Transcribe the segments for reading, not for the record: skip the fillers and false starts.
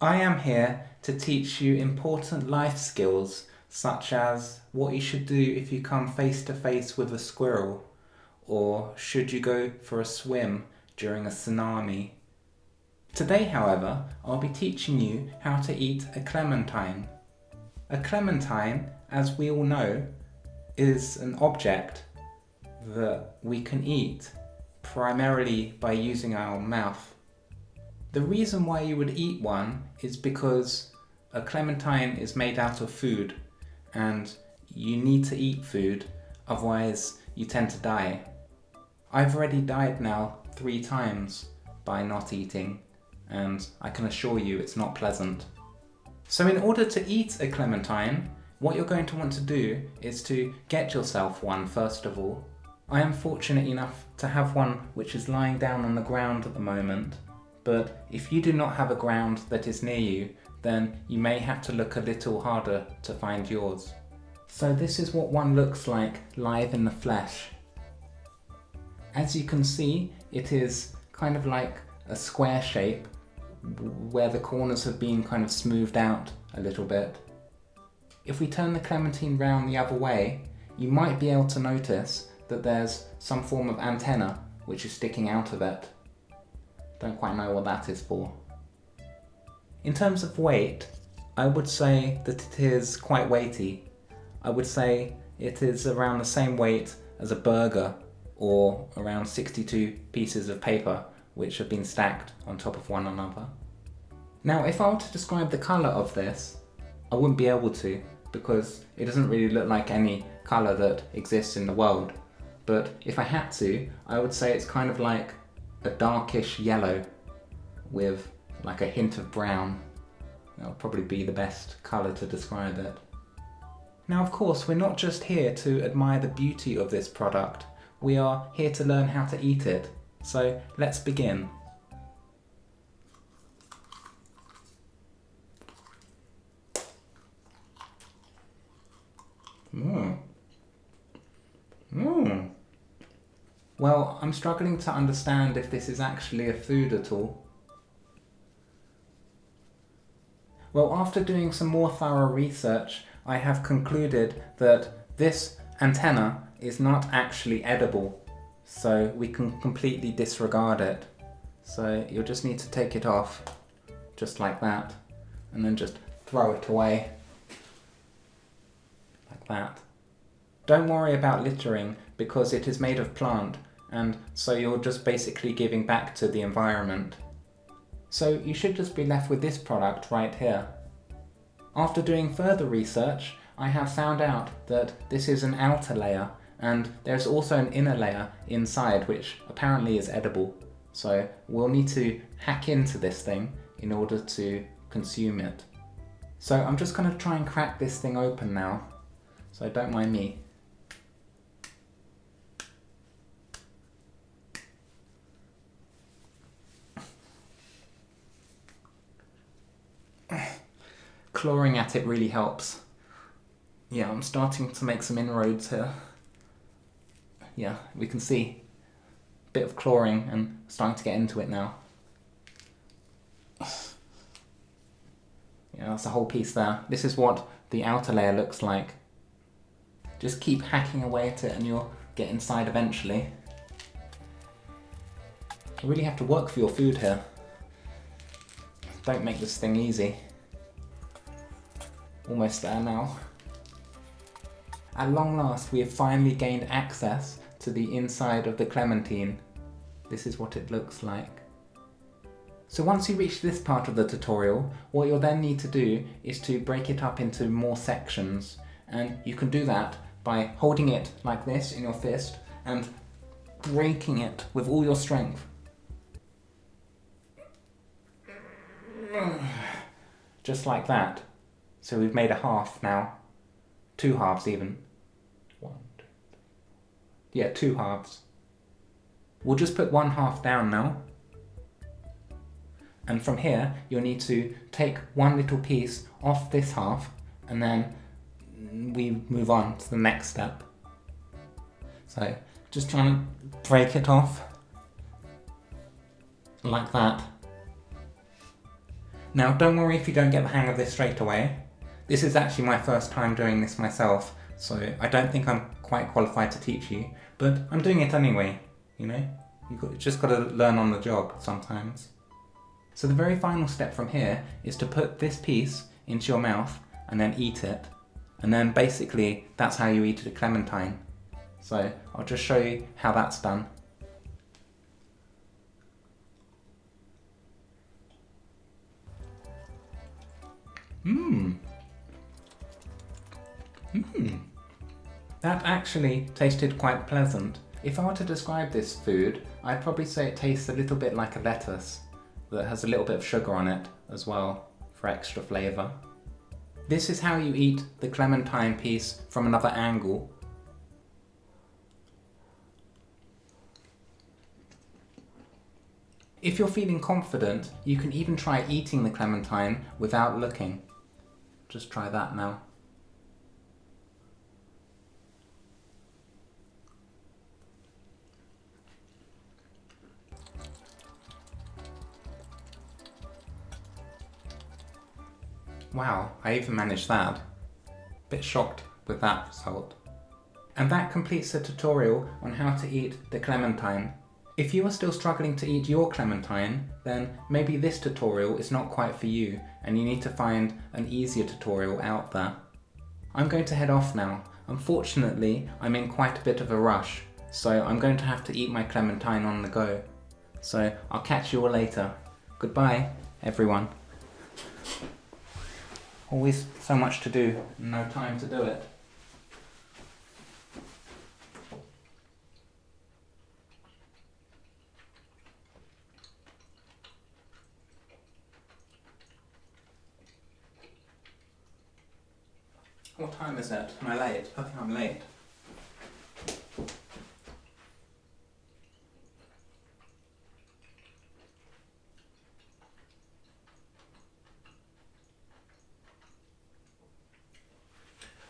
I am here to teach you important life skills such as what you should do if you come face to face with a squirrel, or should you go for a swim during a tsunami. Today, however, I'll be teaching you how to eat a clementine. A clementine, as we all know, is an object that we can eat primarily by using our mouth. The reason why you would eat one is because a clementine is made out of food and you need to eat food, otherwise you tend to die. I've already died now 3 times by not eating, and I can assure you it's not pleasant. So in order to eat a clementine, what you're going to want to do is to get yourself one first of all. I am fortunate enough to have one which is lying down on the ground at the moment, but if you do not have a ground that is near you, then you may have to look a little harder to find yours. So this is what one looks like live in the flesh. As you can see, it is kind of like a square shape where the corners have been kind of smoothed out a little bit. If we turn the clementine round the other way, you might be able to notice that there's some form of antenna which is sticking out of it. Don't quite know what that is for. In terms of weight, I would say that it is quite weighty. I would say it is around the same weight as a burger, or around 62 pieces of paper which have been stacked on top of one another. Now, if I were to describe the colour of this, I wouldn't be able to, because it doesn't really look like any colour that exists in the world. But if I had to, I would say it's kind of like a darkish yellow with like a hint of brown. That would probably be the best colour to describe it. Now, of course, we're not just here to admire the beauty of this product, we are here to learn how to eat it. So let's begin. Well, I'm struggling to understand if this is actually a food at all. Well, after doing some more thorough research, I have concluded that this antenna is not actually edible, so we can completely disregard it. So you'll just need to take it off, just like that, and then just throw it away, like that. Don't worry about littering, because it is made of plant, and so you're just basically giving back to the environment. So you should just be left with this product right here. After doing further research, I have found out that this is an outer layer, and there's also an inner layer inside which apparently is edible. So we'll need to hack into this thing in order to consume it. So I'm just going to try and crack this thing open now, so don't mind me. Clawing at it really helps. Yeah, I'm starting to make some inroads here. Yeah, we can see a bit of clawing and starting to get into it now. Yeah, that's a whole piece there. This is what the outer layer looks like. Just keep hacking away at it and you'll get inside eventually. You really have to work for your food here. Don't make this thing easy. Almost there now. At long last, we have finally gained access to the inside of the clementine. This is what it looks like. So once you reach this part of the tutorial, what you'll then need to do is to break it up into more sections. And you can do that by holding it like this in your fist and breaking it with all your strength. Just like that. So we've made a half now. 2 halves even. 1, 2, 3. Yeah, 2 halves. We'll just put 1 half down now. And from here, you'll need to take one little piece off this half, and then we move on to the next step. So, just trying to break it off. Like that. Now don't worry if you don't get the hang of this straight away. This is actually my first time doing this myself, so I don't think I'm quite qualified to teach you, but I'm doing it anyway, you know? You've just got to learn on the job sometimes. So the very final step from here is to put this piece into your mouth and then eat it. And then basically that's how you eat a clementine. So I'll just show you how that's done. That actually tasted quite pleasant. If I were to describe this food, I'd probably say it tastes a little bit like a lettuce that has a little bit of sugar on it as well for extra flavour. This is how you eat the clementine piece from another angle. If you're feeling confident, you can even try eating the clementine without looking. Just try that now. Wow, I even managed that. Bit shocked with that result. And that completes the tutorial on how to eat the clementine. If you are still struggling to eat your clementine, then maybe this tutorial is not quite for you and you need to find an easier tutorial out there. I'm going to head off now. Unfortunately, I'm in quite a bit of a rush, so I'm going to have to eat my clementine on the go. So I'll catch you all later. Goodbye, everyone. Always so much to do and no time to do it. What time is it? Am I late? I think I'm late.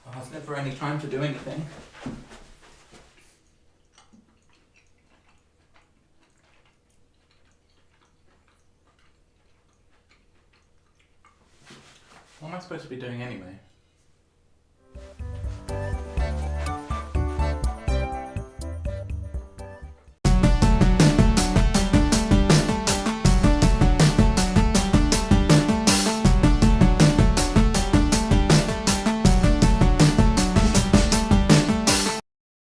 Oh, there's never any time to do anything. What am I supposed to be doing anyway?